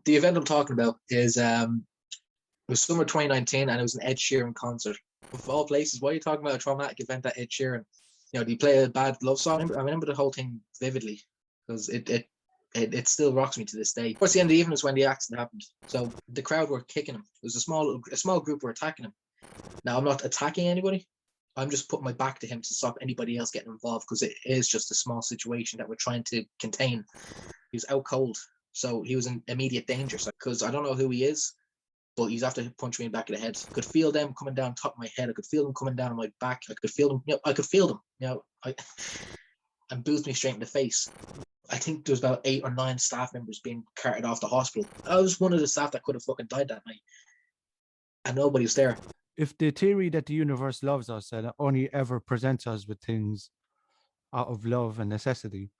The event I'm talking about is it was summer 2019, and it was an Ed Sheeran concert. Of all places, why are you talking about a traumatic event at Ed Sheeran? Do you play a bad love song? I remember the whole thing vividly because it still rocks me to this day. Towards the end of the evening is when the accident happened. So the crowd were kicking him. It was a small group were attacking him. Now I'm not attacking anybody. I'm just putting my back to him to stop anybody else getting involved because it is just a small situation that we're trying to contain. He was out cold, so he was in immediate danger. So, because I don't know who he is, but he's after punch me in the back of the head. I could feel them coming down top of my head. I could feel them coming down my back. I could feel them. I could feel them. And boozed me straight in the face. I think there was about 8 or 9 staff members being carted off the hospital. I was one of the staff that could have fucking died that night, and nobody was there. If the theory that the universe loves us and only ever presents us with things out of love and necessity,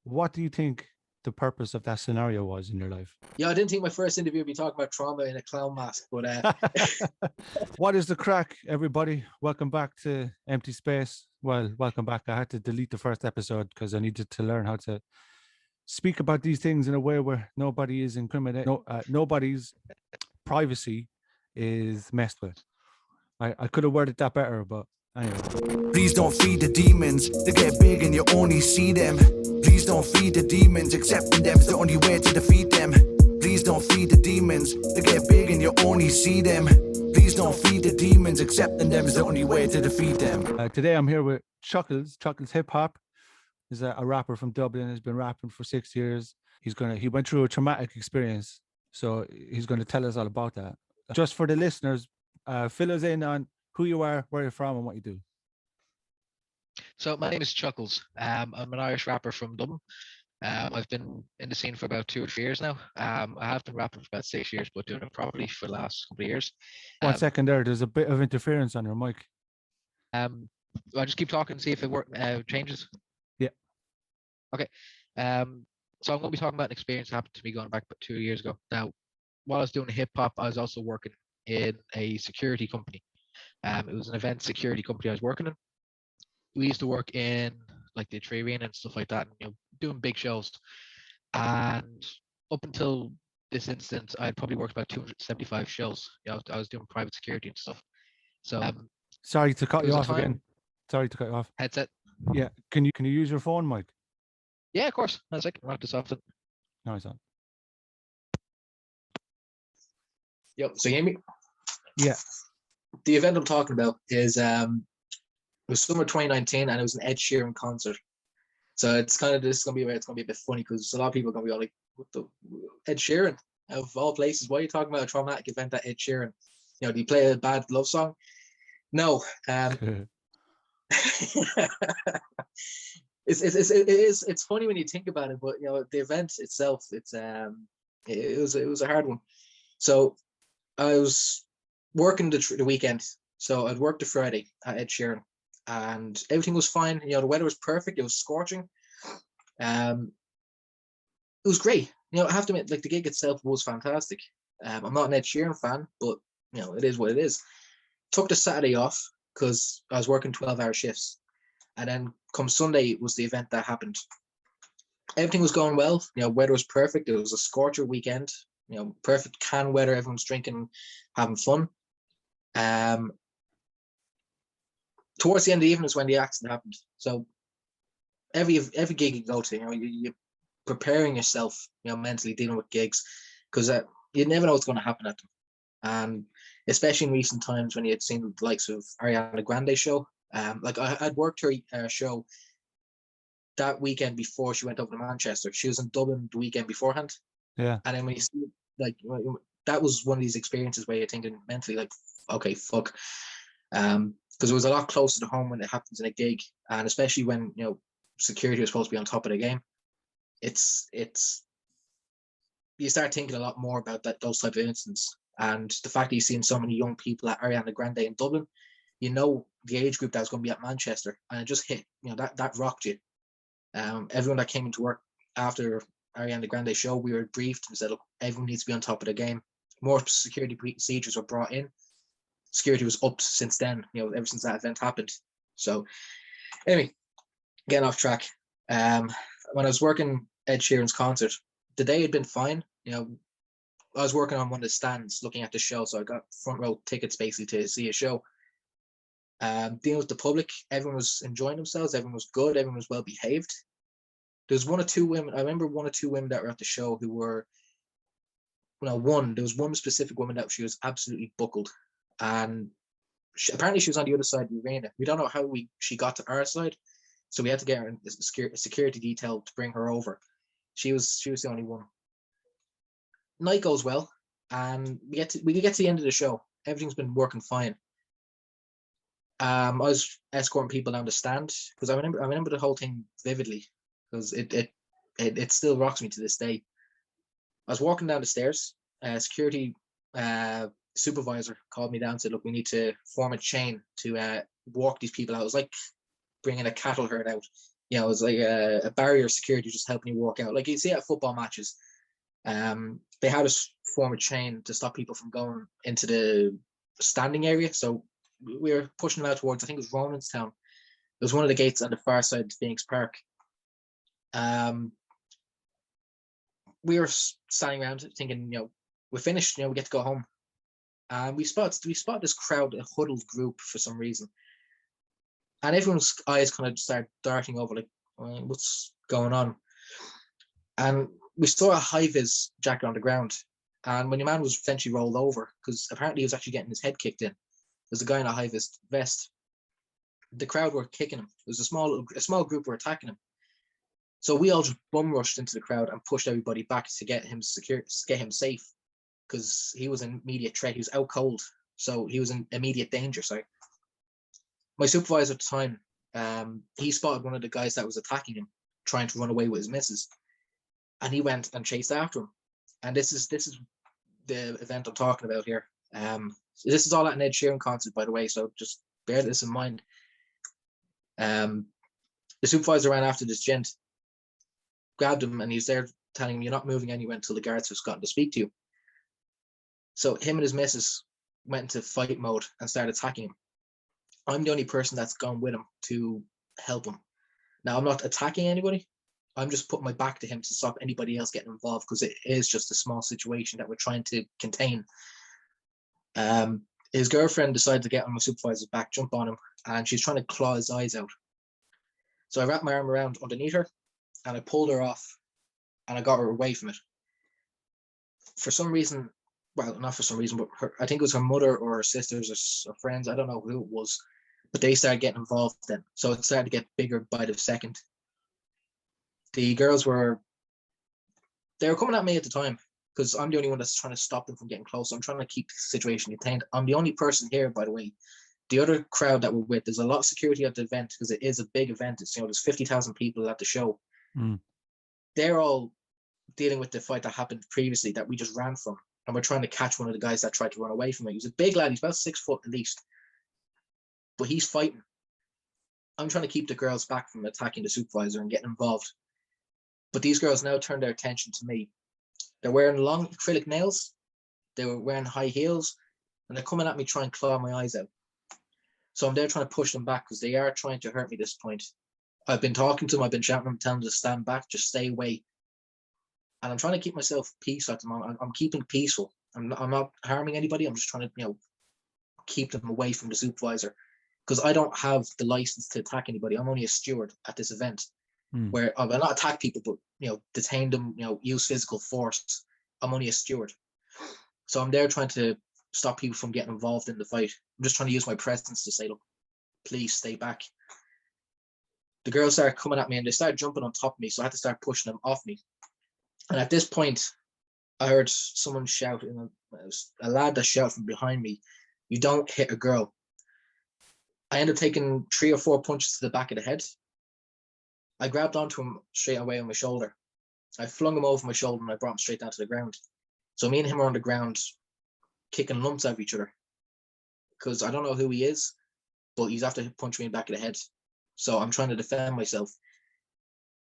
what do you think the purpose of that scenario was in your life? Yeah, I didn't think my first interview would be talking about trauma in a clown mask, but What is the crack, everybody? Welcome back to Empty Space. Well, welcome back. I had to delete the first episode because I needed to learn how to speak about these things in a way where nobody is incriminated. Nobody's privacy is messed with. I could have worded that better, but anyway. Please don't feed the demons, they get big and you only see them. Please don't feed the demons, accepting them's the only way to defeat them. Please don't feed the demons, they get big and you only see them. Please don't feed the demons, accepting them's the only way to defeat them. Today I'm here with Chuckles Hip Hop. He's a rapper from Dublin, has been rapping for 6 years. He went through a traumatic experience, so he's going to tell us all about that. Just for the listeners, fill us in on who you are, where you're from, and what you do. So my name is Chuckles. I'm an Irish rapper from Dublin. I've been in the scene for about 2 or 3 years now. I have been rapping for about 6 years, but doing it properly for the last couple of years. 1 second there. There's a bit of interference on your mic. I'll just keep talking and see if it changes. Yeah. Okay. So I'm going to be talking about an experience that happened to me going back about 2 years ago. Now, while I was doing hip hop, I was also working in a security company. It was an event security company I was working in. We used to work in like the tree arena and stuff like that, and doing big shows. And up until this instance, I'd probably worked about 275 shows. I was doing private security and stuff. So sorry to cut you off again. Sorry to cut you off. Headset. Yeah. Can you use your phone mic? Yeah, of course. One second. I'll knock this off. No, it's on. Yep. So you hear me? Yeah. The event I'm talking about is it was summer 2019, and it was an Ed Sheeran concert. So it's kind of it's gonna be a bit funny because a lot of people are gonna be all like, "What the Ed Sheeran of all places? Why are you talking about a traumatic event at Ed Sheeran? Do you play a bad love song?" No. It's funny when you think about it, but the event itself, it was a hard one. So I was working the weekend, so I'd worked the Friday at Ed Sheeran, and everything was fine. The weather was perfect. It was scorching. It was great. I have to admit, like, the gig itself was fantastic. I'm not an Ed Sheeran fan, but it is what it is. Took the Saturday off because I was working 12-hour shifts, and then come Sunday was the event that happened. Everything was going well. Weather was perfect. It was a scorcher weekend. Perfect can weather. Everyone's drinking, having fun. Towards the end of the evening is when the accident happened. So every gig you go to, you're preparing yourself, mentally dealing with gigs, because you never know what's going to happen at them. And especially in recent times when you had seen the likes of Ariana Grande show. Like I'd worked her show that weekend before she went over to Manchester. She was in Dublin the weekend beforehand. Yeah. And then when you see, like, that was one of these experiences where you're thinking mentally, like, okay, fuck. Because it was a lot closer to home when it happens in a gig, and especially when security was supposed to be on top of the game. It's you start thinking a lot more about those type of incidents, and the fact that you've seen so many young people at Ariana Grande in Dublin, the age group that was going to be at Manchester, and it just hit, that rocked you. Everyone that came into work after Ariana Grande show, we were briefed and said, look, everyone needs to be on top of the game. More security procedures were brought in. Security was upped since then, ever since that event happened. So anyway, getting off track. When I was working Ed Sheeran's concert, the day had been fine. I was working on one of the stands looking at the show, so I got front row tickets basically to see a show. Dealing with the public, everyone was enjoying themselves, everyone was good, everyone was well behaved. There's one or two women, I remember one or two women that were at the show who were, there was one specific woman that she was absolutely buckled. And apparently she was on the other side of the arena. We don't know how she got to our side, so we had to get her a security detail to bring her over. She was the only one. Night goes well, and we get to the end of the show. Everything's been working fine. I was escorting people down the stand because I remember the whole thing vividly because it still rocks me to this day. I was walking down the stairs. Security supervisor called me down and said, "Look, we need to form a chain to walk these people out." It was like bringing a cattle herd out. It was like a barrier security just helping you walk out, like you see at football matches. They had us form a chain to stop people from going into the standing area. So we were pushing them out towards, I think it was Ronanstown. It was one of the gates on the far side of Phoenix Park. We were standing around thinking, we're finished, we get to go home. And we spot this crowd, a huddled group for some reason. And everyone's eyes kind of started darting over, like, what's going on? And we saw a high-vis jacket on the ground. And when your man was eventually rolled over, because apparently he was actually getting his head kicked in, there's a guy in a high-vis vest. The crowd were kicking him. There was a small group were attacking him. So we all just bum rushed into the crowd and pushed everybody back to get him secure, get him safe, because he was in immediate threat. He was out cold, so he was in immediate danger. Sorry. My supervisor at the time, he spotted one of the guys that was attacking him, trying to run away with his missus, and he went and chased after him. And this is the event I'm talking about here. This is all at an Ed Sheeran concert, by the way, so just bear this in mind. The supervisor ran after this gent, grabbed him, and he was there telling him, "You're not moving anywhere until the guards have gotten to speak to you." So him and his missus went into fight mode and started attacking him. I'm the only person that's gone with him to help him. Now, I'm not attacking anybody. I'm just putting my back to him to stop anybody else getting involved, because it is just a small situation that we're trying to contain. His girlfriend decided to get on my supervisor's back, jump on him, and she's trying to claw his eyes out. So I wrapped my arm around underneath her, and I pulled her off, and I got her away from it. For some reason, well, not for some reason, but I think it was her mother or her sisters or friends, I don't know who it was, but they started getting involved then. So it started to get bigger by the second. The girls they were coming at me at the time, because I'm the only one that's trying to stop them from getting close. I'm trying to keep the situation contained. I'm the only person here, by the way. The other crowd that we're with, there's a lot of security at the event because it is a big event. It's, there's 50,000 people at the show. Mm. They're all dealing with the fight that happened previously that we just ran from. And we're trying to catch one of the guys that tried to run away from it. He's a big lad. He's about 6 foot at least. But he's fighting. I'm trying to keep the girls back from attacking the supervisor and getting involved. But these girls now turn their attention to me. They're wearing long acrylic nails. They were wearing high heels. And they're coming at me trying to claw my eyes out. So I'm there trying to push them back because they are trying to hurt me at this point. I've been talking to them. I've been shouting them, telling them to stand back, just stay away. And I'm trying to keep myself peaceful at the moment. I'm keeping peaceful. I'm not harming anybody. I'm just trying to, keep them away from the supervisor, because I don't have the license to attack anybody. I'm only a steward at this event, where I will not attack people, but detain them, use physical force. I'm only a steward, so I'm there trying to stop people from getting involved in the fight. I'm just trying to use my presence to say, look, please stay back. The girls started coming at me and they started jumping on top of me, so I had to start pushing them off me. And at this point, I heard someone shout, a lad that shouted from behind me, "You don't hit a girl." I ended up taking 3 or 4 punches to the back of the head. I grabbed onto him straight away on my shoulder. I flung him over my shoulder and I brought him straight down to the ground. So me and him are on the ground kicking lumps out of each other, because I don't know who he is, but he's after punching me in the back of the head. So I'm trying to defend myself.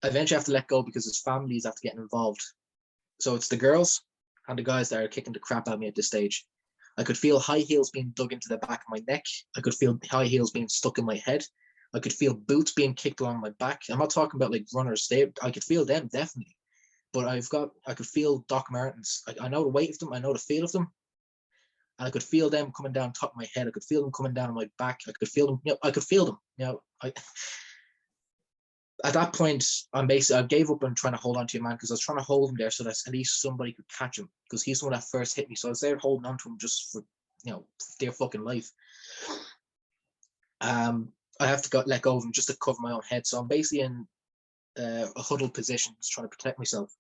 I eventually have to let go because his family is after getting involved. So it's the girls and the guys that are kicking the crap out of me at this stage. I could feel high heels being dug into the back of my neck. I could feel high heels being stuck in my head. I could feel boots being kicked along my back. I'm not talking about like runners. I could feel them, definitely. but I could feel Doc Martens. I know the weight of them, I know the feel of them, and I could feel them coming down top of my head. I could feel them coming down my back. I could feel them. I could feel them. At that point, I gave up on trying to hold on to your man, because I was trying to hold him there so that at least somebody could catch him, because he's the one that first hit me. So I was there holding on to him just for dear fucking life. I have to let go of him just to cover my own head. So I'm basically in a huddled position, just trying to protect myself.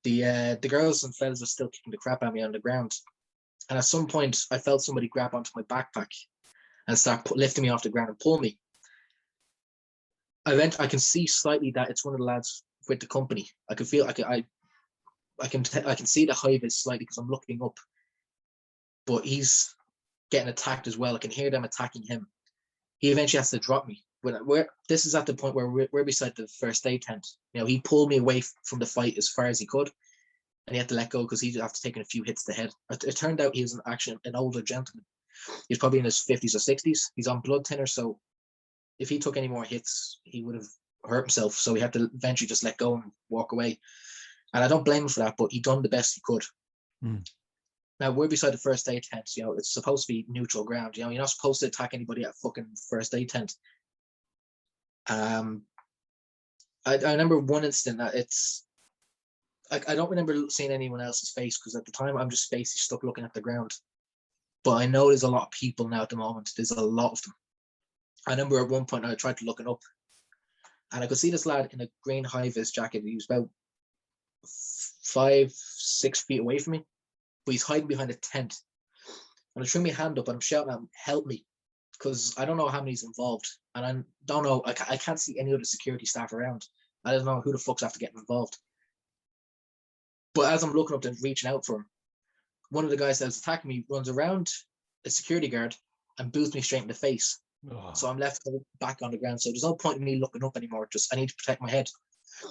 The girls and fellas are still kicking the crap at me on the ground, and at some point I felt somebody grab onto my backpack and start lifting me off the ground and pull me. I can see slightly that it's one of the lads with the company. I can feel I can see the high of it slightly because I'm looking up, but he's getting attacked as well. I can hear them attacking him. He eventually has to drop me. This is at the point where we're beside the first aid tent. He pulled me away from the fight as far as he could, and he had to let go because he'd have to take a few hits to the head. It turned out he was an older gentleman. He's probably in his 50s or 60s. He's on blood thinner, so if he took any more hits, he would have hurt himself. So he had to eventually just let go and walk away. And I don't blame him for that, but he done the best he could. Now, we're beside the first aid tent. It's supposed to be neutral ground. You're not supposed to attack anybody at fucking first aid tent. I remember one incident that I don't remember seeing anyone else's face, because at the time I'm just basically stuck looking at the ground. But I know there's a lot of people now at the moment. There's a lot of them. I remember at one point I tried to look it up, and I could see this lad in a green high-vis jacket. He was about 5-6 feet away from me, but he's hiding behind a tent. And I threw my hand up and I'm shouting at him, "Help me," because I don't know how many's involved, and I don't know. I can't see any other security staff around. I don't know who the fuck's after getting involved. But as I'm looking up and reaching out for him, one of the guys that was attacking me runs around a security guard and boots me straight in the face. Oh. So I'm left back on the ground. So there's no point in me looking up anymore. Just I need to protect my head. A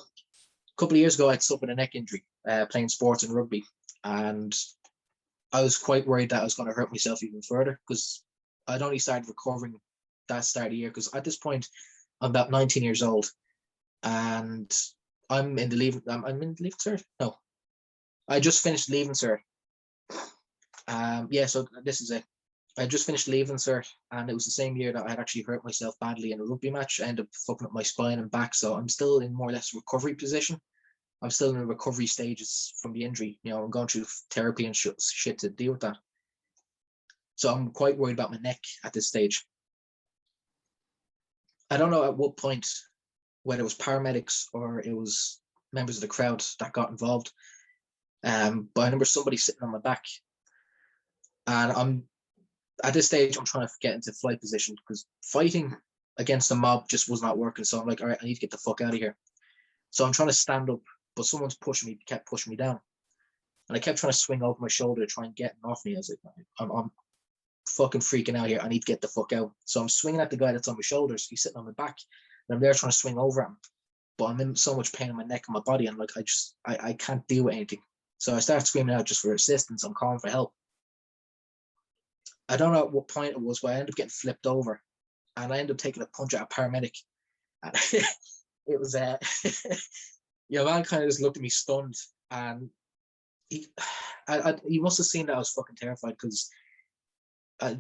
couple of years ago, I'd suffered a neck injury playing sports and rugby, and I was quite worried that I was going to hurt myself even further, because I'd only started recovering that start of the year. Because at this point, I'm about 19 years old, and I'm in the leaving. I'm in the leaving cert. No, I just finished leaving cert. So this is it. I just finished leaving cert, and it was the same year that I had actually hurt myself badly in a rugby match. I ended up fucking up my spine and back, so I'm still in more or less recovery position. I'm still in the recovery stages from the injury. I'm going through therapy and shit to deal with that. So I'm quite worried about my neck at this stage. I don't know at what point, whether it was paramedics or it was members of the crowd that got involved, but I remember somebody sitting on my back, and at this stage, I'm trying to get into flight position, because fighting against the mob just was not working. So I'm like, all right, I need to get the fuck out of here. So I'm trying to stand up, but someone's kept pushing me down. And I kept trying to swing over my shoulder to try and get off me. I was like, I'm fucking freaking out here. I need to get the fuck out. So I'm swinging at the guy that's on my shoulders. He's sitting on my back. And I'm there trying to swing over him. But I'm in so much pain in my neck and my body. And like, I can't deal with anything. So I started screaming out just for assistance. I'm calling for help. I don't know at what point it was, but I ended up getting flipped over, and I ended up taking a punch at a paramedic. And it was man kind of just looked at me stunned, and he must have seen that I was fucking terrified, because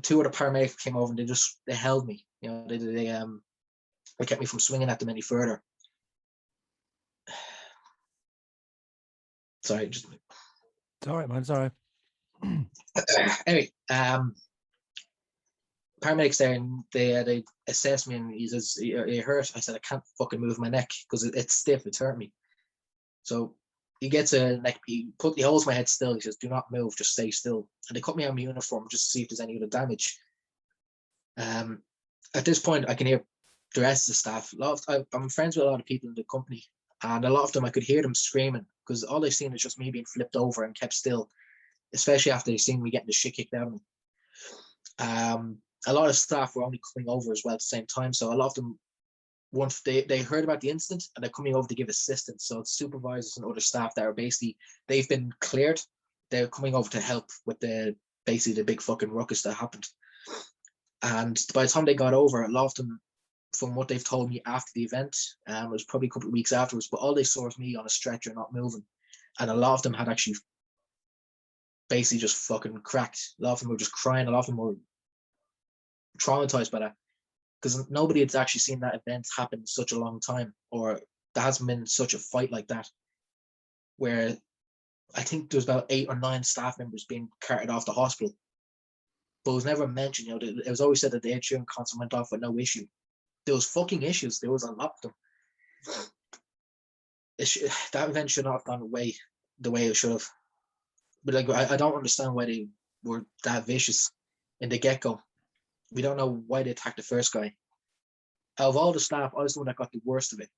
two other paramedics came over and they held me. They kept me from swinging at them any further. Sorry, just. It's all right, man. It's all right. Anyway, paramedics there, and they assessed me, and he says, "Are you hurt?" I said, "I can't fucking move my neck because it's stiff. It's hurt me." So he gets a neck. He holds my head still. He says, "Do not move. Just stay still." And they cut me on my uniform just to see if there's any other damage. At this point, I can hear the rest of the staff. I'm friends with a lot of people in the company, and a lot of them I could hear them screaming, because all they've seen is just me being flipped over and kept still, especially after they've seen me getting the shit kicked out of me. A lot of staff were only coming over as well at the same time. So a lot of them, once they heard about the incident, and they're coming over to give assistance. So it's supervisors and other staff that are basically, they've been cleared. They're coming over to help with the big fucking ruckus that happened. And by the time they got over, a lot of them from what they've told me after the event, it was probably a couple of weeks afterwards, but all they saw was me on a stretcher, not moving. And a lot of them had actually basically just fucking cracked. A lot of them were just crying. A lot of them were traumatized by that, because nobody had actually seen that event happen in such a long time, or there hasn't been such a fight like that, where I think there's about 8 or 9 staff members being carted off the hospital. But it was never mentioned, it was always said that the Ed Sheeran concert went off with no issue. There was fucking issues. There was a lot of them. That event should not have gone away the way it should have. But like, I don't understand why they were that vicious in the get-go. We don't know why they attacked the first guy. Out of all the staff, I was the one that got the worst of it.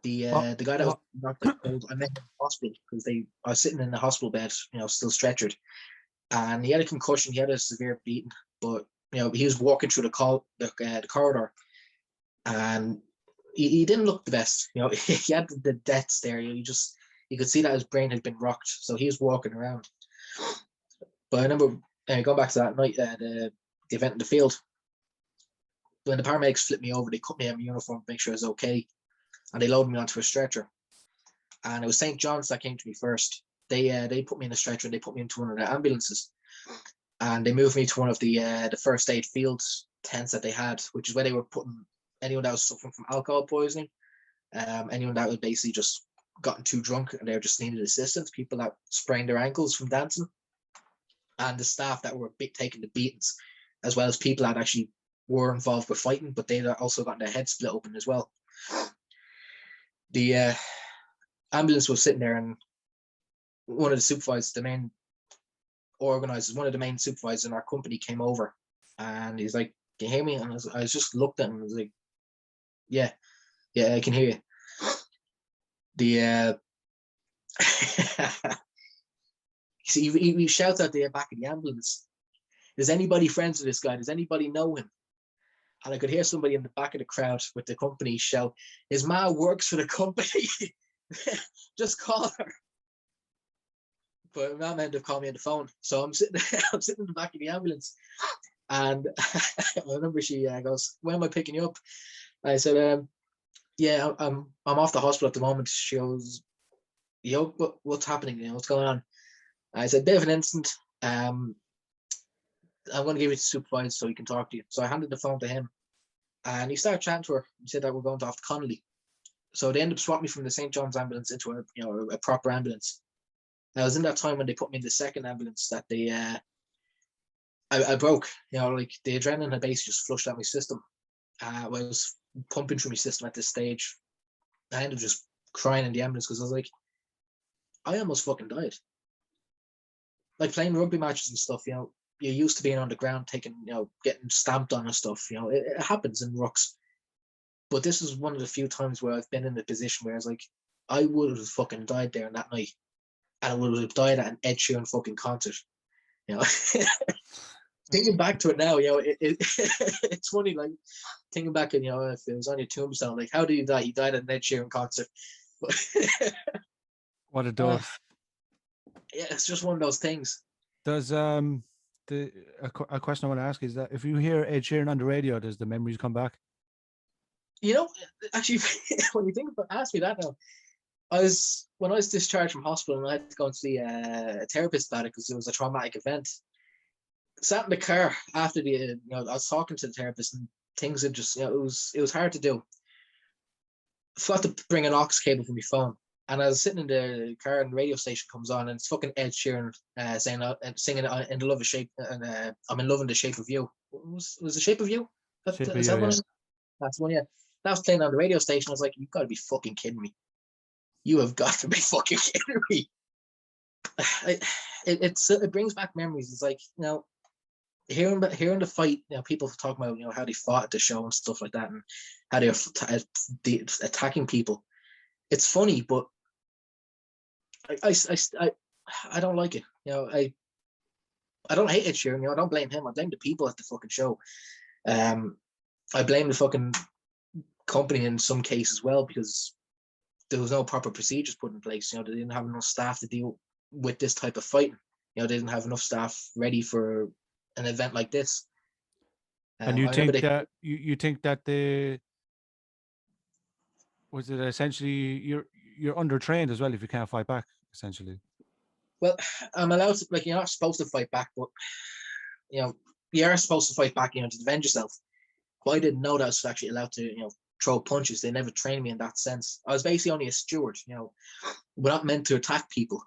The guy that was knocked out cold, I met him in the hospital because I was sitting in the hospital bed, still stretchered, and he had a concussion. He had a severe beating, but he was walking through the corridor, and he didn't look the best. He had the death stare. You could see that his brain had been rocked, so he was walking around. But I remember going back to that night, the event in the field. When the paramedics flipped me over, they cut me in my uniform to make sure I was okay, and they loaded me onto a stretcher. And it was St. John's that came to me first. They put me in a stretcher and they put me into one of the ambulances, and they moved me to one of the first aid field tents that they had, which is where they were putting anyone that was suffering from alcohol poisoning, anyone that was basically just gotten too drunk and they just needed assistance, people that sprained their ankles from dancing, and the staff that were taking the beatings, as well as people that actually were involved with fighting, but they also got their heads split open as well. The ambulance was sitting there, and one of the supervisors, the main organizers, one of the main supervisors in our company came over, and he's like, "Can you hear me?" And I was just looked at him and I was like, yeah, I can hear you. The he shouts out the back of the ambulance, "Is anybody friends with this guy? Does anybody know him?" And I could hear somebody in the back of the crowd with the company shout, "His ma works for the company." Just call her. But my man ended up calling me on the phone. So I'm sitting in the back of the ambulance, and I remember she goes, "When am I picking you up?" I said, "Yeah, I'm off the hospital at the moment." She goes, "Yo, what's happening? What's going on?" I said, "Bit of an incident. I'm going to give it to the supervisor so he can talk to you." So I handed the phone to him, and he started chatting to her. He said that we're going to off to Connolly. So they ended up swapping me from the St. John's ambulance into a proper ambulance. Now, it was in that time when they put me in the second ambulance that I broke. Like the adrenaline had basically just flushed out my system. I was pumping through my system at this stage. I ended up just crying in the ambulance because I was like, I almost fucking died. Like playing rugby matches and stuff, you're used to being on the ground, getting stamped on and stuff. It happens in rucks. But this is one of the few times where I've been in a position where I was like, I would have fucking died there on that night. And I would have died at an Ed Sheeran fucking concert. Thinking back to it now, it's funny, like thinking back and if it was on your tombstone, like how did you die? You died at an Ed Sheeran concert. What a dose. Yeah, it's just one of those things. Does a question I want to ask is that if you hear Ed Sheeran on the radio, does the memories come back? Actually, when you think about, ask me that now. When I was discharged from hospital and I had to go and see a therapist about it because it was a traumatic event. Sat in the car after I was talking to the therapist, and things had just, it was hard to do. Forgot to bring an aux cable for my phone, and I was sitting in the car and the radio station comes on and it's fucking Ed Sheeran singing "In the Love of Shape" and "I'm in Love in the Shape of You." Was the Shape of You? Shape of is You, that one? yeah. That's one, yeah. That was playing on the radio station. I was like, "You've got to be fucking kidding me! You have got to be fucking kidding me!" It brings back memories. It's like hearing the fight. People talking about how they fought at the show and stuff like that, and how they're attacking people. It's funny, but I don't like it. I don't hate Ed Sheeran. I don't blame him. I blame the people at the fucking show. I blame the fucking company in some cases as well, because there was no proper procedures put in place. They didn't have enough staff to deal with this type of fighting. They didn't have enough staff ready for an event like this. And you I remember think that you think that was it essentially you're undertrained as well if you can't fight back, essentially? well, I'm allowed to, like, you're not supposed to fight back, but you are supposed to fight back, to defend yourself. But I didn't know that I was actually allowed to, throw punches. They never trained me in that sense. I was basically only a steward. We're not meant to attack people.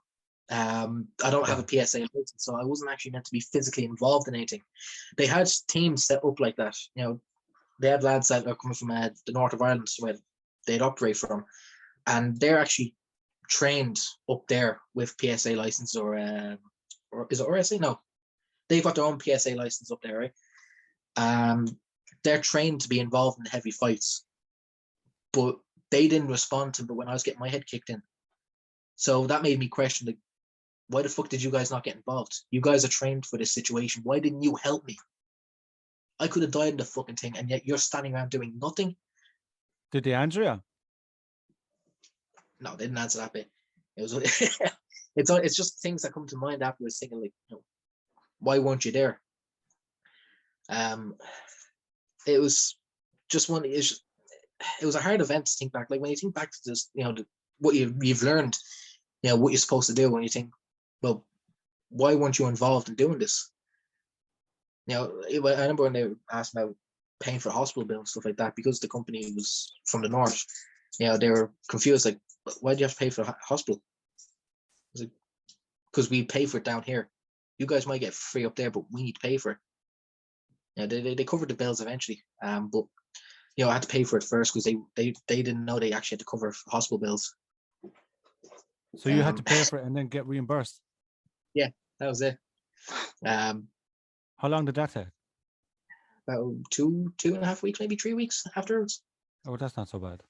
I don't have a PSA license, so I wasn't actually meant to be physically involved in anything. They had teams set up like that. They had lads that are coming from the north of Ireland, where they'd operate from, and they're actually trained up there with PSA license or is it RSA? No, they've got their own PSA license up there, right? They're trained to be involved in heavy fights, but they didn't respond to me when I was getting my head kicked in. So that made me question, like, why the fuck did you guys not get involved? You guys are trained for this situation. Why didn't you help me? I could have died in the fucking thing, and yet you're standing around doing nothing. Did they answer you? No, they didn't answer that bit. It was it's just things that come to mind afterwards, thinking, like, why weren't you there? It was just one. It was a hard event to think back. Like, when you think back to this, what you've learned, what you're supposed to do, when you think, well, why weren't you involved in doing this? I remember when they asked about paying for hospital bills and stuff like that, because the company was from the north. They were confused, like, why do you have to pay for a hospital? Like, because we pay for it down here. You guys might get free up there, but we need to pay for it. They covered the bills eventually, but I had to pay for it first, because they didn't know they actually had to cover hospital bills. So you had to pay for it and then get reimbursed? Yeah, that was it. How long did that take? About 2.5 weeks, maybe 3 weeks afterwards. Oh, that's not so bad.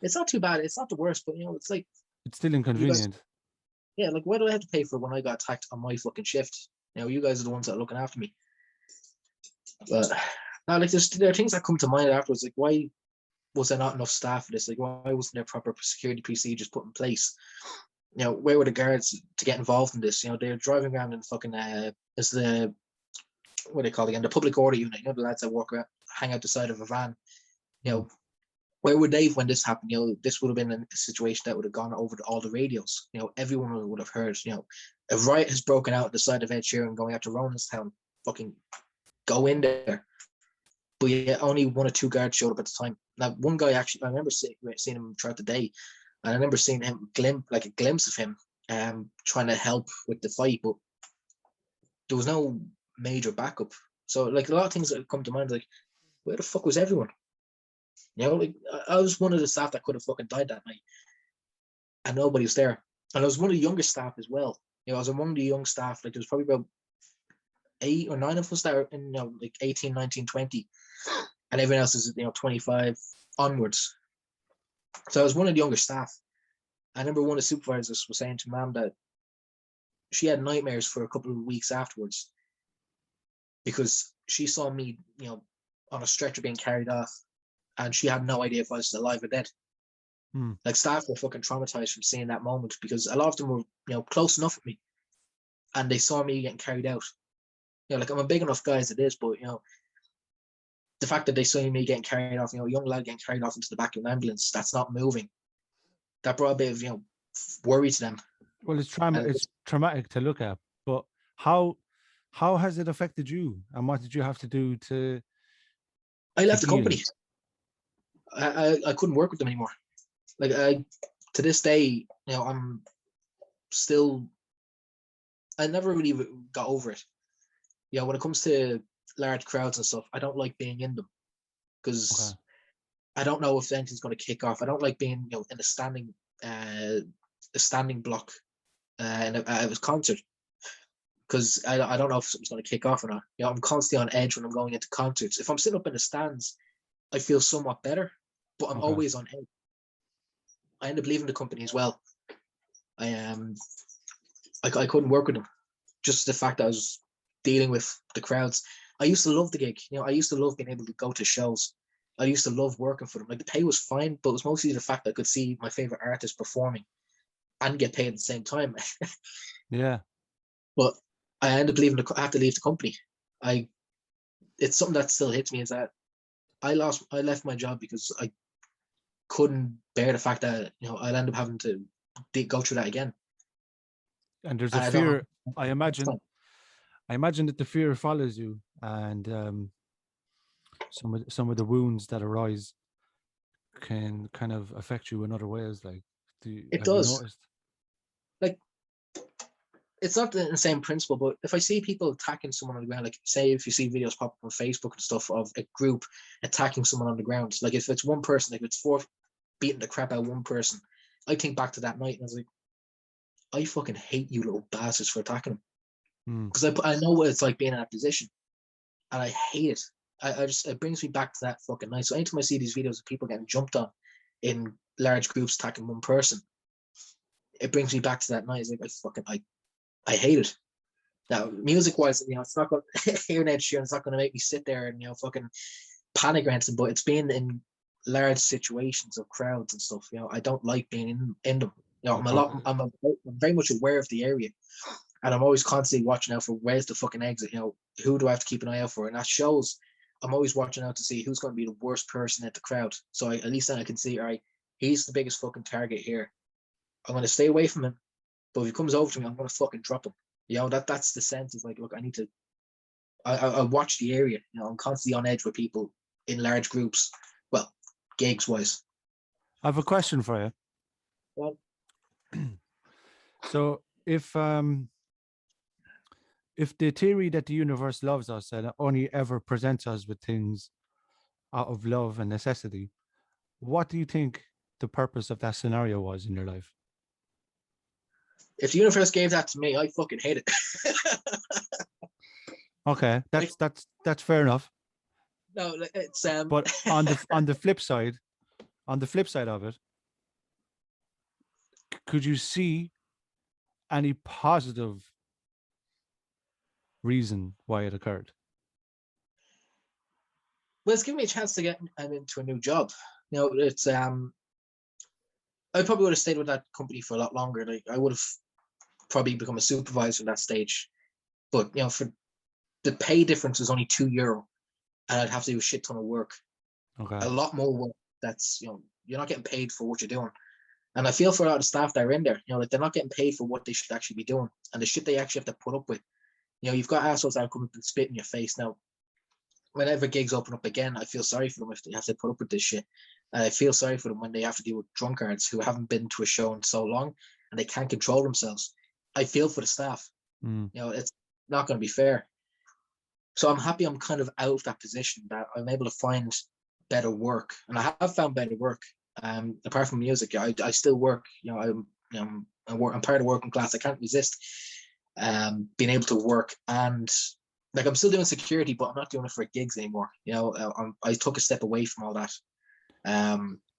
It's not too bad. It's not the worst, but it's like, it's still inconvenient. Like, why do I have to pay for it when I got attacked on my fucking shift? You guys are the ones that are looking after me. But now, like, there are things that come to mind afterwards, like, why was there not enough staff for this? Like, why wasn't there proper security procedures put in place? Where were the guards to get involved in this? They're driving around in fucking is the, what do they call it again? The public order unit. The lads that walk around, hang out the side of a van. Where were they when this happened? This would have been a situation that would have gone over all the radios. Everyone would have heard. A riot has broken out at the side of Ed Sheeran going out to Ronanstown. Fucking go in there. But yeah, only 1 or 2 guards showed up at the time. Now, one guy actually, I remember seeing him throughout the day, and I remember seeing him a glimpse of him trying to help with the fight, but there was no major backup. So, like, a lot of things that come to mind, like, where the fuck was everyone? Like, I was one of the staff that could have fucking died that night, and nobody was there. And I was one of the younger staff as well. I was among the young staff. Like, there was probably about 8 or 9 of us that were in, like 18, 19, 20, and everyone else is 25 onwards. So I was one of the younger staff. I remember one of the supervisors was saying to Mom that she had nightmares for a couple of weeks afterwards, because she saw me, on a stretcher being carried off, and she had no idea if I was alive or dead. Like, staff were fucking traumatized from seeing that moment, because a lot of them were, close enough with me, and they saw me getting carried out. Like, I'm a big enough guy as it is, but the fact that they saw me getting carried off, a young lad getting carried off into the back of an ambulance that's not moving, that brought a bit of worry to them. Well, it's traumatic to look at, but how has it affected you, and what did you have to do to? I left the company. I couldn't work with them anymore. Like, to this day, I'm still. I never really got over it. When it comes to large crowds and stuff, I don't like being in them, because I don't know if anything's going to kick off. I don't like being, in a standing block in a concert, because I don't know if something's going to kick off or not. I'm constantly on edge when I'm going into concerts. If I'm sitting up in the stands, I feel somewhat better, but I'm always on edge. I end up leaving the company as well. I couldn't work with them, just the fact that I was dealing with the crowds. I used to love the gig. I used to love being able to go to shows. I used to love working for them. Like, the pay was fine, but it was mostly the fact that I could see my favorite artist performing and get paid at the same time. Yeah. But I ended up I had to leave the company. I it's something that still hits me, is that I left my job because I couldn't bear the fact that, you know, I'll end up having to go through that again. And there's And a I don't have fear, I imagine that the fear follows you, and some of the wounds that arise can kind of affect you in other ways. Like, it have you does. noticed? Like, it's not the same principle, but if I see people attacking someone on the ground, like say if you see videos pop up on Facebook and stuff of a group attacking someone on the ground, like if it's one person, like if it's four beating the crap out of one person, I think back to that night and I was like, I fucking hate you little bastards for attacking them. Because I know what it's like being in that position, and I hate it. I just, it brings me back to that fucking night. So anytime I see these videos of people getting jumped on in large groups attacking one person, it brings me back to that night. It's like I hate it. Now, music wise, you know, it's not going hearing Ed Sheeran, it's not going to make me sit there and, you know, fucking panic or anything, but it's being in large situations of crowds and stuff. You know, I don't like being in them. You know, I'm very much aware of the area, and I'm always constantly watching out for where's the fucking exit. You know, who do I have to keep an eye out for? And that shows I'm always watching out to see who's going to be the worst person at the crowd. So at least then I can see, all right, he's the biggest fucking target here. I'm going to stay away from him, but if he comes over to me, I'm going to fucking drop him. You know, that's the sense. Is like, look, I need to. I watch the area. You know, I'm constantly on edge with people in large groups. Well, gigs wise. I have a question for you. Well, so if the theory that the universe loves us and only ever presents us with things out of love and necessity, what do you think the purpose of that scenario was in your life? if the universe gave that to me, I fucking hate it. Okay, that's fair enough. No, it's But on the flip side of it, could you see any positive reason why it occurred? well, it's given me a chance to get into a new job. You know, it's I probably would have stayed with that company for a lot longer. Like I would have probably become a supervisor at that stage. But you know, for the pay difference was only €2, and I'd have to do a shit ton of work. Okay. A lot more work. That's, you know, you're not getting paid for what you're doing. And I feel for a lot of staff that are in there, you know, like they're not getting paid for what they should actually be doing, and the shit they actually have to put up with. You know, you've got assholes that come up and spit in your face. Now, whenever gigs open up again, I feel sorry for them if they have to put up with this shit. I feel sorry for them when they have to deal with drunkards who haven't been to a show in so long and they can't control themselves. I feel for the staff. You know, it's not going to be fair. So I'm happy I'm kind of out of that position, that I'm able to find better work, and I have found better work. Apart from music, I still work. You know, I'm part of the working class. I can't resist being able to work, and like I'm still doing security, but I'm not doing it for gigs anymore. You know, I took a step away from all that.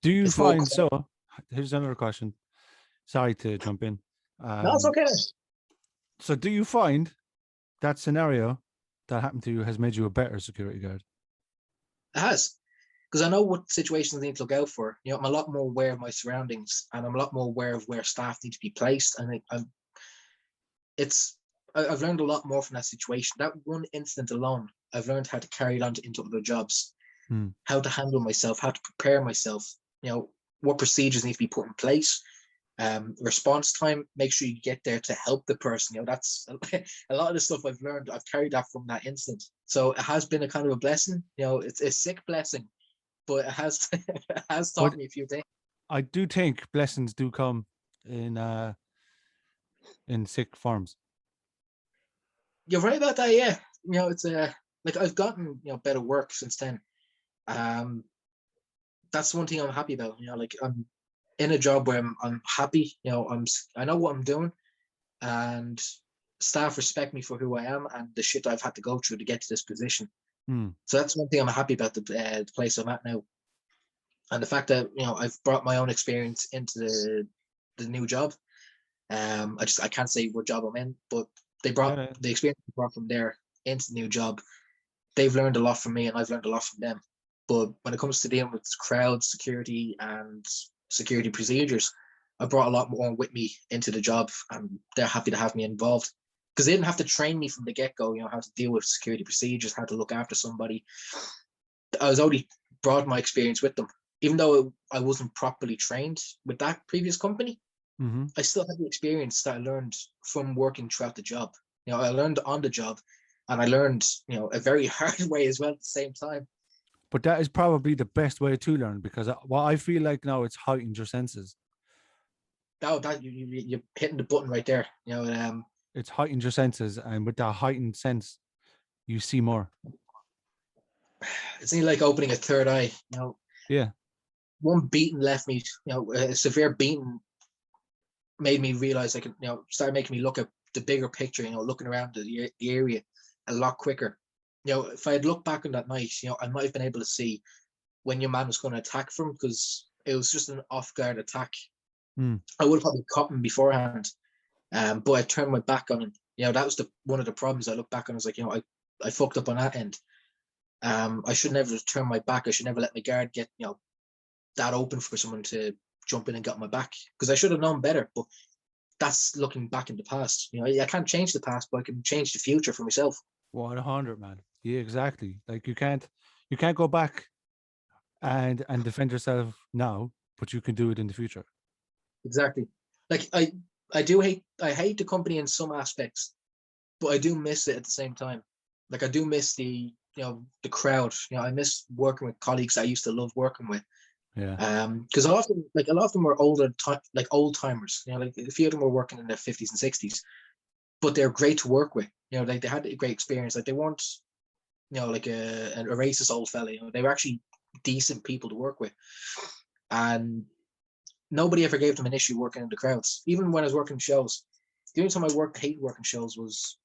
Do you find so? Here's another question. Sorry to jump in. No, it's okay. So, do you find that scenario that happened to you has made you a better security guard? It has, because I know what situations I need to look out for. You know, I'm a lot more aware of my surroundings, and I'm a lot more aware of where staff need to be placed. And I've learned a lot more from that situation. That one incident alone, I've learned how to carry it on into other jobs, how to handle myself, how to prepare myself. You know, what procedures need to be put in place. Response time, make sure you get there to help the person. You know, that's a lot of the stuff I've learned. I've carried that from that incident, so it has been a kind of a blessing. You know, it's a sick blessing, but it has it has taught me a few things. I do think blessings do come in sick forms. You're right about that. Yeah, you know, it's like I've gotten, you know, better work since then. That's one thing I'm happy about. You know, like I'm in a job where I'm happy. You know, I know what I'm doing, and staff respect me for who I am and the shit I've had to go through to get to this position. So that's one thing I'm happy about the place I'm at now, and the fact that, you know, I've brought my own experience into the new job. I can't say what job I'm in, but they brought the experience they brought from there into the new job. They've learned a lot from me, and I've learned a lot from them. But when it comes to dealing with crowd security and security procedures, I brought a lot more with me into the job, and they're happy to have me involved. because they didn't have to train me from the get-go, how to deal with security procedures, how to look after somebody. I was already brought my experience with them. Even though I wasn't properly trained with that previous company, Mm-hmm. I still had the experience that I learned from working throughout the job. I learned on the job, and I learned, a very hard way as well at the same time. But that is probably the best way to learn, because what I feel like now, it's heightened your senses. That you're hitting the button right there. It's heightened your senses, and with that heightened sense, you see more. It's only like opening a third eye. Yeah. One beating left me. A severe beating made me realize I could. Started making me look at the bigger picture. Looking around the area a lot quicker. If I had looked back on that night, I might have been able to see when your man was going to attack from, because it was just an off-guard attack. Mm. I would have probably caught him beforehand, but I turned my back on him. That was one of the problems. I look back and I was like, I fucked up on that end. I should never have turned my back. I should never let my guard get that open for someone to jump in and get my back, because I should have known better. But that's looking back in the past. I can't change the past, but I can change the future for myself. 100, man. Yeah, exactly. Like you can't go back and defend yourself now, but you can do it in the future. Exactly. Like I hate the company in some aspects, but I do miss it at the same time. Like I do miss the the crowd. I miss working with colleagues I used to love working with. Yeah. Because a lot of them were old timers. Like a few of them were working in their 50s and 60s, but they're great to work with. They had a great experience. Like they weren't like a racist old fella. They were actually decent people to work with, and nobody ever gave them an issue working in the crowds. Even when I was working shows, the only time I hated working shows was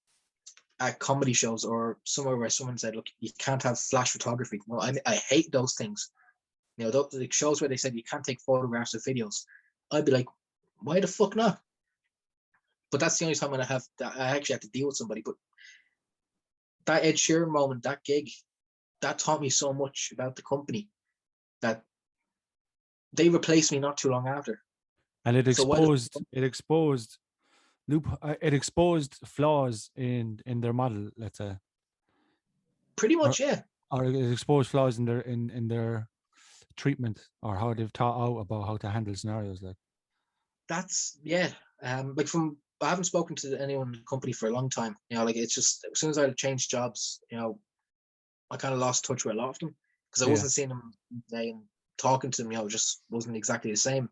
at comedy shows or somewhere where someone said, "Look, you can't have flash photography." No, I hate those things. The shows where they said you can't take photographs or videos. I'd be like, why the fuck not? But that's the only time when I actually have to deal with somebody. But that Ed Sheeran moment, that gig, that taught me so much about the company that they replaced me not too long after. And it exposed flaws in their model, let's say. Pretty much, yeah. Or it exposed flaws in their treatment, or how they've taught out about how to handle scenarios. Like that's, yeah. Like I haven't spoken to anyone in the company for a long time. Like it's just as soon as I changed jobs, I kind of lost touch with a lot of them because I wasn't seeing them today, and talking to them, just wasn't exactly the same.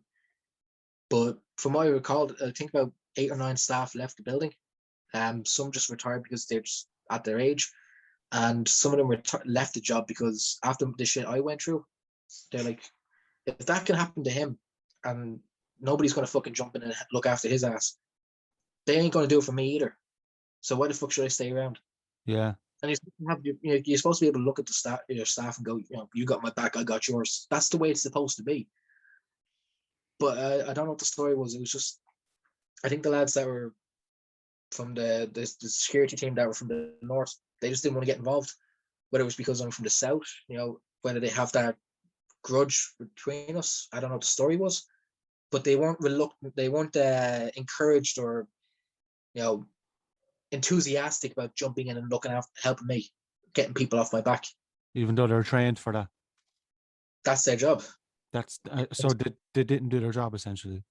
But from what I recall, I think about 8 or 9 staff left the building. Some just retired because they're just at their age, and some of them left the job because after the shit I went through, they're like, if that can happen to him, and nobody's gonna fucking jump in and look after his ass, they ain't gonna do it for me either. So why the fuck should I stay around? Yeah. And you're supposed to be able to look at your staff and go, you got my back, I got yours. That's the way it's supposed to be. But I don't know what the story was. It was just, I think the lads that were from the security team that were from the north, they just didn't want to get involved. Whether it was because I'm from the south, whether they have that grudge between us, I don't know what the story was. But they weren't reluctant, they weren't encouraged or enthusiastic about jumping in and looking after, helping me, getting people off my back. Even though they're trained for that. That's their job. That's so they didn't do their job essentially,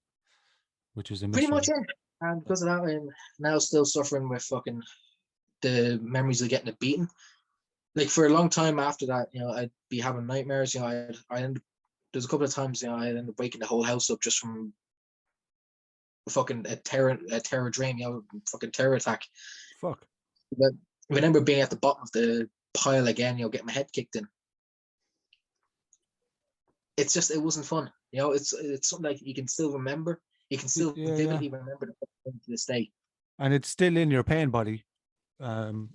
which is a pretty mystery. much, yeah. And because of that, I'm now still suffering with fucking the memories of getting it beaten. Like for a long time after that, I'd be having nightmares. I end. There's a couple of times, I end up waking the whole house up just from a terror dream, fucking terror attack. Fuck. But I remember being at the bottom of the pile again, getting my head kicked in. It's just, it wasn't fun. It's something like you can still remember. You can still vividly remember to this day. And it's still in your pain body.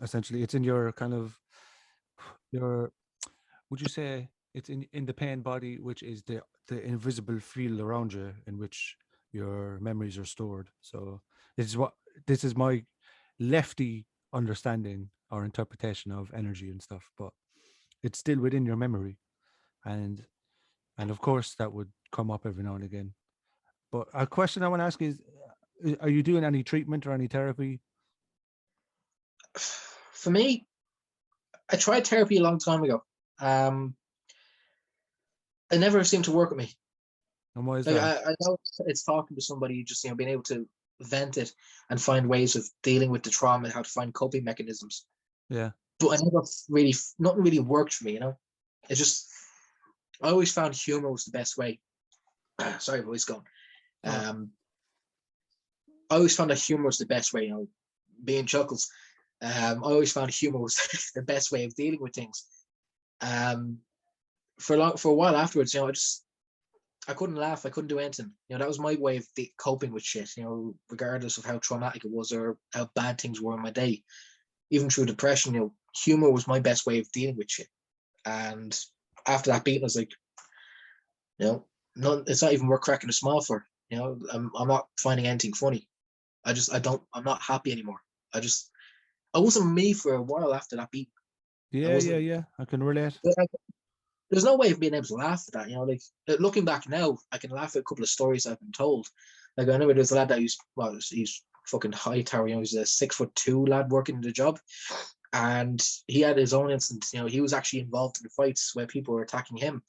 Essentially, it's in your kind of would you say it's in the pain body, which is the invisible field around you in which your memories are stored. So this is my lefty understanding or interpretation of energy and stuff, but it's still within your memory, and of course that would come up every now and again. But a question I want to ask is, are you doing any treatment or any therapy? For me, I tried therapy a long time ago. It never seemed to work with me. And why is Like that? I know it's talking to somebody, just being able to vent it and find ways of dealing with the trauma and how to find coping mechanisms. Yeah. But I never really, nothing really worked for me. It just, I always found humor was the best way. Sorry, voice gone. I always found that humor was the best way. Being Chuckles, I always found humor was the best way of dealing with things. For a while afterwards, I couldn't laugh. I couldn't do anything. That was my way of coping with shit. Regardless of how traumatic it was or how bad things were in my day, even through depression. Humor was my best way of dealing with shit. And after that beating, I was like, it's not even worth cracking a smile for. I'm not finding anything funny. I'm not happy anymore. I wasn't me for a while after that beat. Yeah. I can relate. There's no way of being able to laugh at that. Looking back now, I can laugh at a couple of stories I've been told. Like, I remember there's a lad that he's fucking high tower. He's a 6'2" lad working the job, and he had his own instance. He was actually involved in the fights where people were attacking him,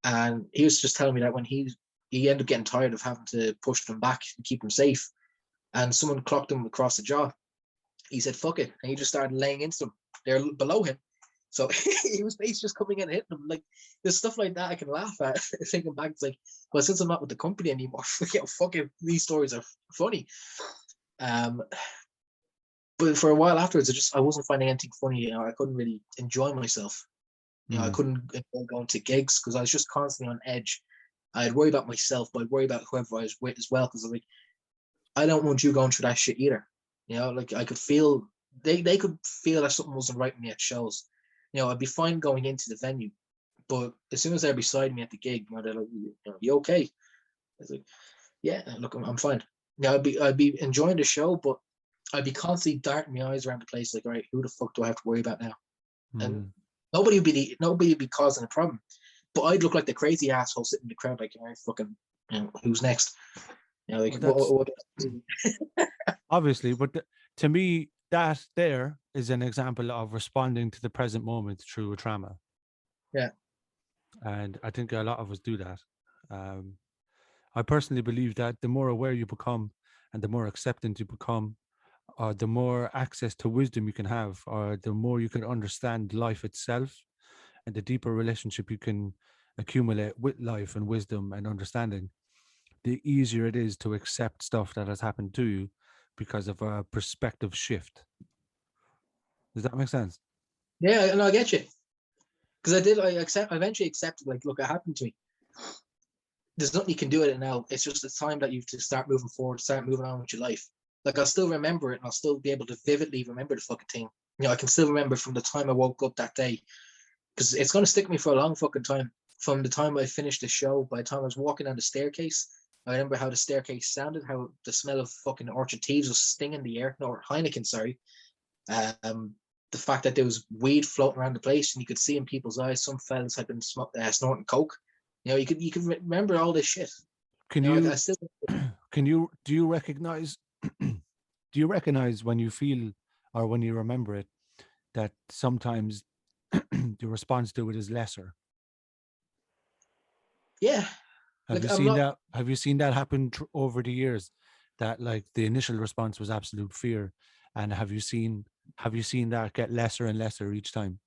and he was just telling me that when he ended up getting tired of having to push them back and keep them safe, and someone clocked him across the jaw. He said, "Fuck it," and he just started laying into them. They're below him. So he was basically just coming in and hitting them. Like, there's stuff like that I can laugh at. Thinking back, it's like, well, since I'm not with the company anymore, fuck it, these stories are funny. But for a while afterwards, I wasn't finding anything funny. I couldn't really enjoy myself. I couldn't enjoy going to gigs because I was just constantly on edge. I'd worry about myself, but I'd worry about whoever I was with as well, because I'm like, I don't want you going through that shit either. Like, I could feel they could feel that something wasn't right with me at shows. I'd be fine going into the venue, but as soon as they're beside me at the gig, they're like, "You okay?" I was like, "Yeah, look, I'm fine." I'd be enjoying the show, but I'd be constantly darting my eyes around the place, like, "All right, who the fuck do I have to worry about now?" And nobody would be causing a problem, but I'd look like the crazy asshole sitting in the crowd, like, fucking, who's next? Like, what? Obviously, but to me, that there is an example of responding to the present moment through a trauma. Yeah. And I think a lot of us do that. I personally believe that the more aware you become and the more acceptant you become, or the more access to wisdom you can have, or the more you can understand life itself, and the deeper relationship you can accumulate with life and wisdom and understanding, the easier it is to accept stuff that has happened to you because of a perspective shift. Does that make sense? Yeah, no, I get you. Because I eventually accepted, like, look, it happened to me. There's nothing you can do with it now. It's just it's time that you have to start moving forward, start moving on with your life. Like, I'll still remember it, and I'll still be able to vividly remember the fucking thing. I can still remember from the time I woke up that day, because it's going to stick with me for a long fucking time. From the time I finished the show, by the time I was walking down the staircase, I remember how the staircase sounded, how the smell of fucking Orchard Thieves was stinging the air. No, or Heineken, sorry. The fact that there was weed floating around the place, and you could see in people's eyes some fellas had been snorting coke. You could remember all this shit. Can you do you recognize do you recognize when you feel or when you remember it that sometimes the response to it is lesser? Yeah. Have you seen that happen over the years, that like the initial response was absolute fear, and have you seen that get lesser and lesser each time?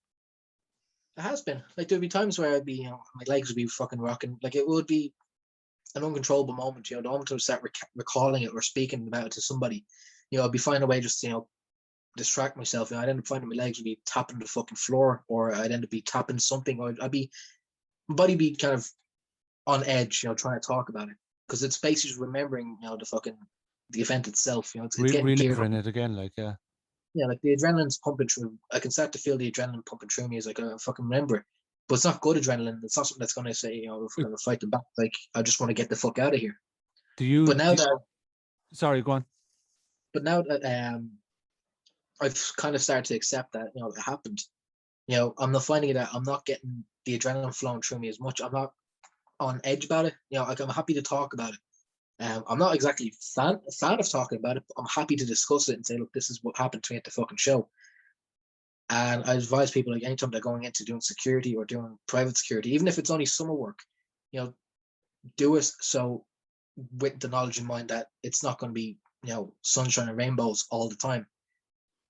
It has been. Like, there'd be times where I'd be, my legs would be fucking rocking. Like, it would be an uncontrollable moment, the moment I would start recalling it or speaking about it to somebody, I'd be finding a way just to, distract myself. I'd end up finding my legs would be tapping the fucking floor, or I'd end up be tapping something, or my body be kind of on edge, trying to talk about it. Because it's basically just remembering, the event itself, it's getting reliving it again, like, yeah. Yeah, like the adrenaline's pumping through. I can start to feel the adrenaline pumping through me as I fucking remember it. But it's not good adrenaline. It's not something that's going to say, we're going to fight them back. Like, I just want to get the fuck out of here. Sorry, go on. But now that I've kind of started to accept that, it happened. I'm not finding that I'm not getting the adrenaline flowing through me as much. I'm not on edge about it. Like, I'm happy to talk about it. I'm not exactly a fan of talking about it, but I'm happy to discuss it and say, look, this is what happened to me at the fucking show. And I advise people, like, anytime they're going into doing security or doing private security, even if it's only summer work, do it so with the knowledge in mind that it's not going to be, sunshine and rainbows all the time.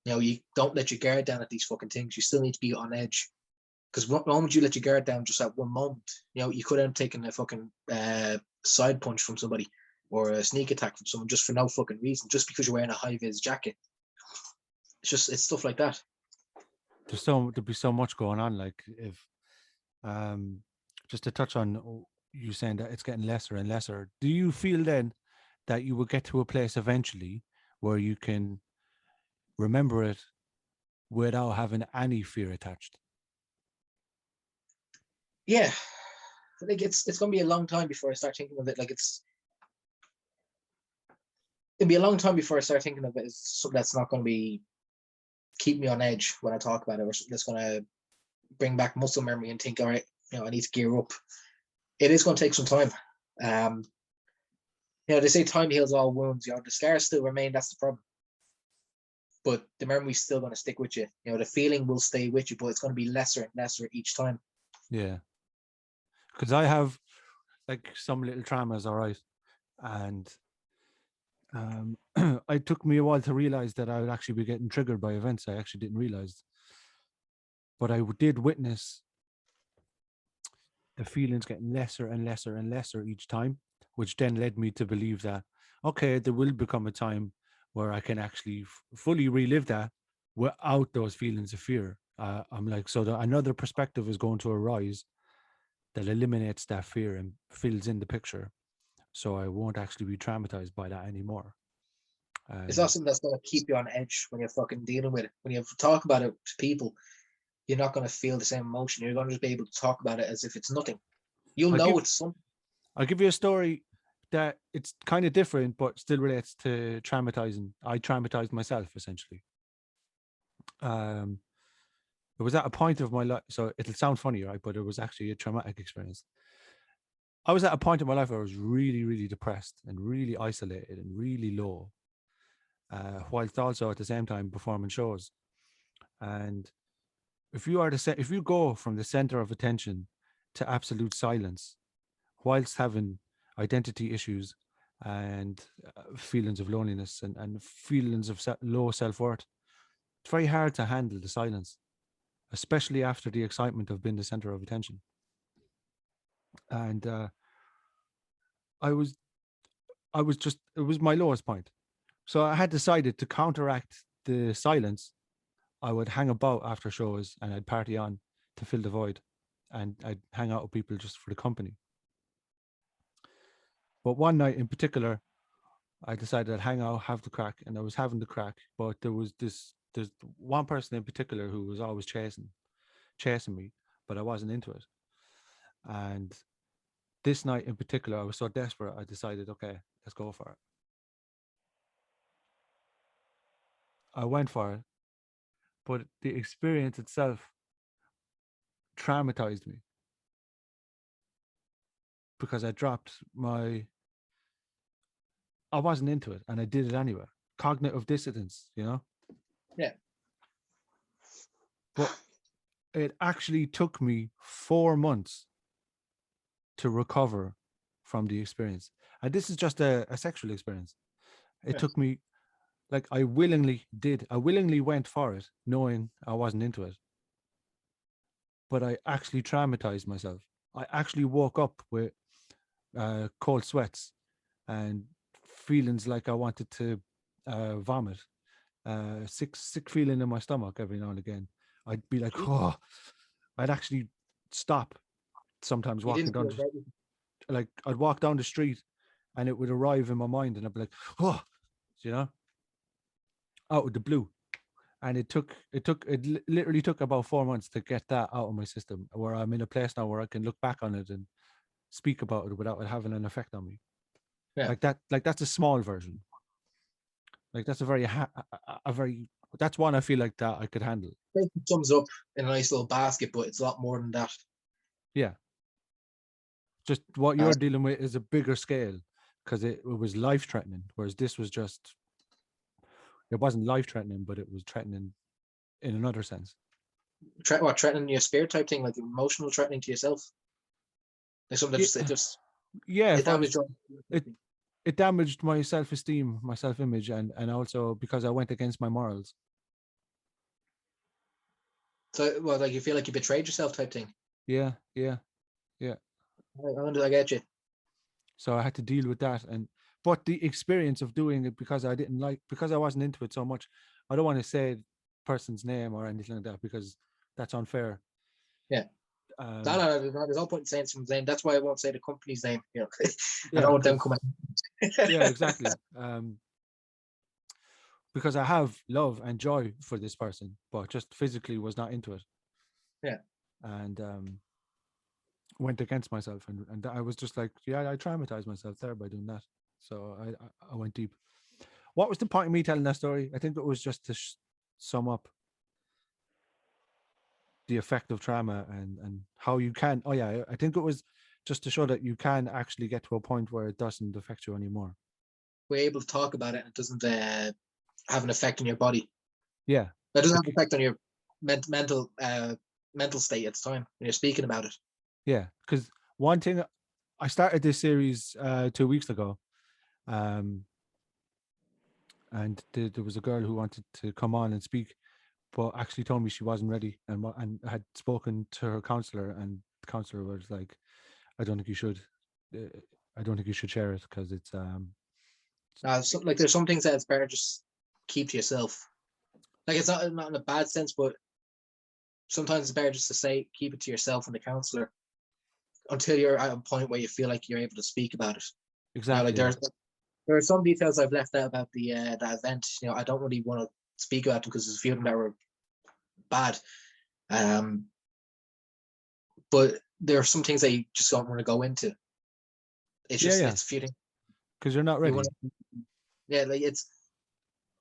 You don't let your guard down at these fucking things. You still need to be on edge. Because one moment you let your guard down just at one moment, you could end up taking a fucking side punch from somebody or a sneak attack from someone just for no fucking reason, just because you're wearing a high-vis jacket. It's stuff like that. There'd be so much going on. Like, if just to touch on you saying that it's getting lesser and lesser, do you feel then that you will get to a place eventually where you can remember it without having any fear attached? Yeah, I think it's going to be a long time before I start thinking of it. Like, it'll be a long time before I start thinking of it as something that's not going to be keep me on edge when I talk about it, or something that's going to bring back muscle memory and think, all right, I need to gear up. It is going to take some time. They say time heals all wounds. The scars still remain. That's the problem. But the memory's still going to stick with you. The feeling will stay with you, but it's going to be lesser and lesser each time. Yeah. Because I have like some little traumas, all right. And it took me a while to realize that I would actually be getting triggered by events I actually didn't realize. But I did witness the feelings getting lesser and lesser and lesser each time, which then led me to believe that, okay, there will become a time where I can actually fully relive that without those feelings of fear. I'm like, so that another perspective is going to arise that eliminates that fear and fills in the picture. So I won't actually be traumatized by that anymore. It's not something that's going to keep you on edge when you're fucking dealing with it. When you talk about it to people, you're not going to feel the same emotion. You're going to just be able to talk about it as if it's nothing. It's something. I'll give you a story that it's kind of different, but still relates to traumatizing. I traumatized myself, essentially. It was at a point of my life, so it'll sound funny, right? But it was actually a traumatic experience. I was at a point in my life where I was really, really depressed and really isolated and really low, whilst also at the same time performing shows. And if you go from the center of attention to absolute silence, whilst having identity issues and feelings of loneliness and feelings of low self-worth, it's very hard to handle the silence, especially after the excitement of being the center of attention. And it was my lowest point. So I had decided to counteract the silence. I would hang about after shows and I'd party on to fill the void, and I'd hang out with people just for the company. But one night in particular, I decided I'd hang out, have the crack, and I was having the crack. But there's one person in particular who was always chasing me, but I wasn't into it. And this night in particular, I was so desperate, I decided, okay, let's go for it. I went for it, but the experience itself traumatized me because I wasn't into it and I did it anyway. Cognitive dissonance, Yeah. But it actually took me 4 months to recover from the experience. And this is just a sexual experience. It took me, like, I willingly went for it knowing I wasn't into it. But I actually traumatized myself. I actually woke up with cold sweats and feelings like I wanted to vomit, sick feeling in my stomach every now and again. I'd be like, oh, I'd actually stop sometimes walking down, like I'd walk down the street and it would arrive in my mind and I'd be like, oh, out of the blue. And it literally took about 4 months to get that out of my system, where I'm in a place now where I can look back on it and speak about it without it having an effect on me. Yeah. Like that's a small version. Like that's that's one I feel like that I could handle. It sums up in a nice little basket, but it's a lot more than that. Yeah. Just what you're dealing with is a bigger scale because it was life-threatening, whereas this was just, it wasn't life-threatening, but it was threatening in another sense. threatening your spirit type thing, like emotional threatening to yourself, like something that yeah, it damaged it damaged my self-esteem, my self-image, and also because I went against my morals. So, well, like you feel like you betrayed yourself type thing. Yeah. I get you. So I had to deal with that, but the experience of doing it because I wasn't into it so much. I don't want to say the person's name or anything like that because that's unfair. Yeah. No, there's no point in saying someone's name. That's why I won't say the company's name. You know, I don't want them coming. Yeah, exactly. Because I have love and joy for this person, but just physically was not into it. Yeah. And went against myself, and I was just like, yeah, I traumatized myself there by doing that. So I went deep. What was the point of me telling that story? I think it was just to sum up the effect of trauma and how you can. Oh yeah, I think it was just to show that you can actually get to a point where it doesn't affect you anymore. We're able to talk about it, and it doesn't have an effect on your body. Yeah, that doesn't have an effect on your mental state at the time when you're speaking about it. Yeah, because one thing, I started this series 2 weeks ago, and there was a girl who wanted to come on and speak, but actually told me she wasn't ready, and had spoken to her counselor, and the counselor was like, I don't think you should share it because it's like there's some things that it's better just keep to yourself. Like it's not in a bad sense, but sometimes it's better just to keep it to yourself and the counselor until you're at a point where you feel like you're able to speak about it. Exactly. Like there are some details I've left out about the that event. I don't really want to speak about them because there's a few of them that were bad. But there are some things that you just don't want to go into. It's just it's feeling because you're not ready. Like it's.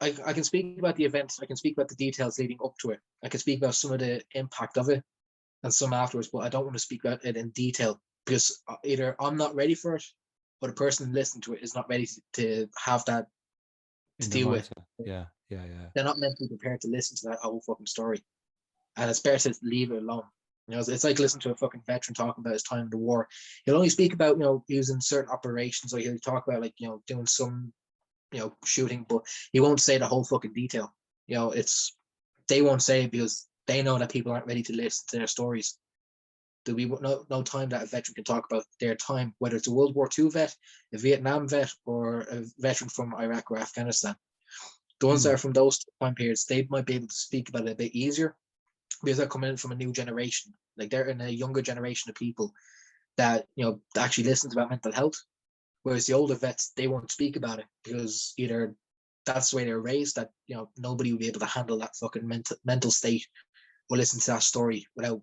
I can speak about the event. I can speak about the details leading up to it. I can speak about some of the impact of it and some afterwards, but I don't want to speak about it in detail because either I'm not ready for it or the person listening to it is not ready to have that to deal with. Yeah. They're not mentally prepared to listen to that whole fucking story. And it's better to leave it alone. It's like listening to a fucking veteran talking about his time in the war. He'll only speak about, using certain operations, or he'll talk about doing some shooting, but he won't say the whole fucking detail. They won't say it because they know that people aren't ready to listen to their stories. There'll be no time that a veteran can talk about their time, whether it's a World War II vet, a Vietnam vet, or a veteran from Iraq or Afghanistan. The ones that are from those time periods, they might be able to speak about it a bit easier because they're coming in from a new generation. Like they're in a younger generation of people that actually listens about mental health. Whereas the older vets, they won't speak about it because either that's the way they're raised, that nobody will be able to handle that fucking mental state or listen to that story without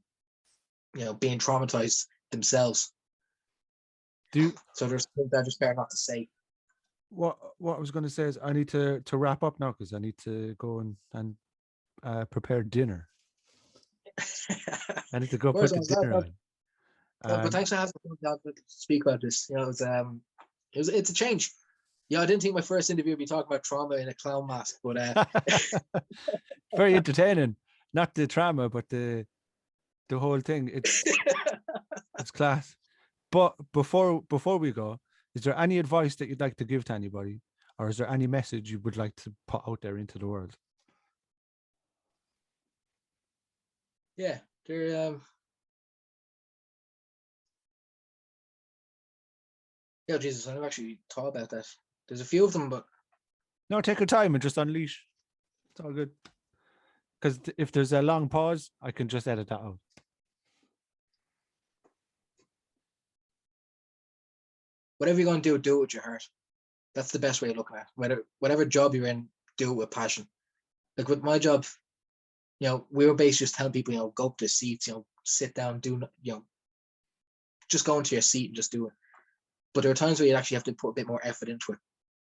being traumatized themselves. So there's things that are just better not to say. What I was going to say is I need to wrap up now because I need to go and prepare dinner. I need to go put the dinner on. But thanks for having me to speak about this. It's a change. I didn't think my first interview would be talking about trauma in a clown mask, but very entertaining. Not the trauma, but the whole thing. It's class. But before we go, is there any advice that you'd like to give to anybody, or is there any message you would like to put out there into the world? Yeah, Jesus, I never actually thought about that. There's a few of them, but no, take your time and just unleash. It's all good. Because if there's a long pause, I can just edit that out. Whatever you're going to do it with your heart. That's the best way of looking at it. Whatever job you're in, do it with passion. Like with my job, we were basically just telling people, go up to the seats, sit down, just go into your seat and just do it. But there are times where you actually have to put a bit more effort into it.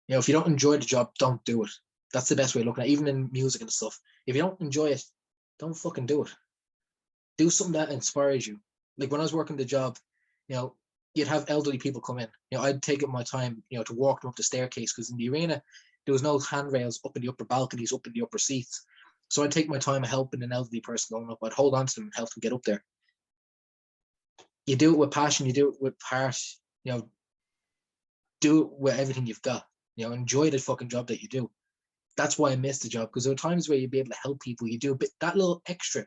If you don't enjoy the job, don't do it. That's the best way of looking at it, even in music and stuff. If you don't enjoy it, don't fucking do it. Do something that inspires you. Like when I was working the job, you'd have elderly people come in. I'd take up my time, to walk them up the staircase because in the arena, there was no handrails up in the upper balconies, up in the upper seats. So I'd take my time helping an elderly person going up. I'd hold on to them and help them get up there. You do it with passion. You do it with heart. You know, do it with everything you've got. You know, enjoy the fucking job that you do. That's why I miss the job, because there are times where you'd be able to help people. You do a bit, that little extra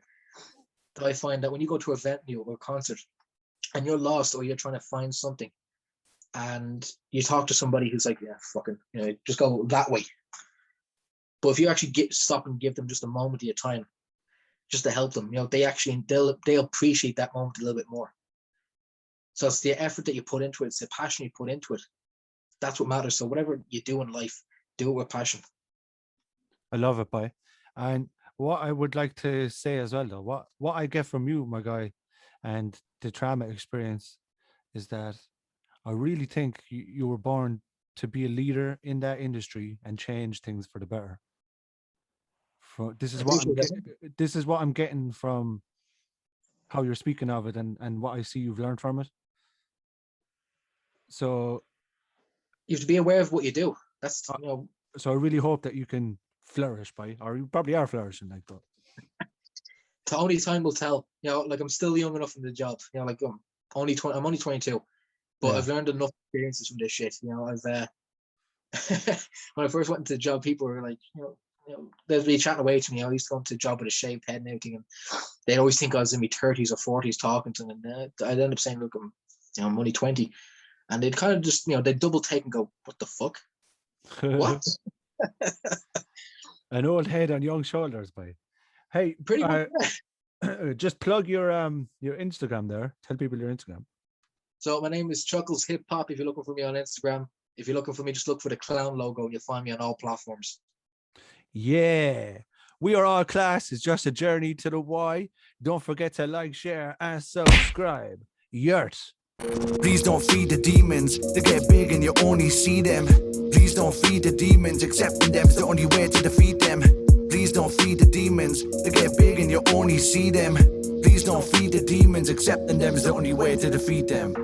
that I find that when you go to a venue or a concert and you're lost or you're trying to find something and you talk to somebody who's like, yeah, fucking, you know, just go that way. But if you actually stop and give them just a moment of your time, just to help them, you know, they'll appreciate that moment a little bit more. So it's the effort that you put into it, it's the passion you put into it. That's what matters. So whatever you do in life, do it with passion. I love it, boy. And what I would like to say as well, though, what I get from you, my guy, and the trauma experience is that I really think you were born to be a leader in that industry and change things for the better. This is what I'm getting from how you're speaking of it and what I see you've learned from it. So you have to be aware of what you do. That's, you know. So I really hope that you can flourish, or you probably are flourishing like that. The only time will tell. You know, like I'm still young enough in the job. You know, like I'm only 22, but I've learned enough experiences from this shit. You know, I've when I first went into the job, people were like, you know, they'd be chatting away to me. I used to go into the job with a shaved head and everything, and they'd always think I was in my 30s or 40s talking to them. And I'd end up saying, look, I'm only 20. And they'd kind of just, you know, they'd double take and go, what the fuck? What? An old head on young shoulders, boy. Hey, pretty much. Just plug your Instagram there. Tell people your Instagram. So my name is Chuckles Hip Hop. If you're looking for me on Instagram, if you're looking for me, just look for the clown logo and you'll find me on all platforms. Yeah. We are all class. It's just a journey to the Y. Don't forget to like, share, and subscribe. Yurt. Please don't feed the demons, they get big and you only see them. Please don't feed the demons, accepting them's the only way to defeat them. Please don't feed the demons, they get big and you only see them. Please don't feed the demons, accepting them's the only way to defeat them.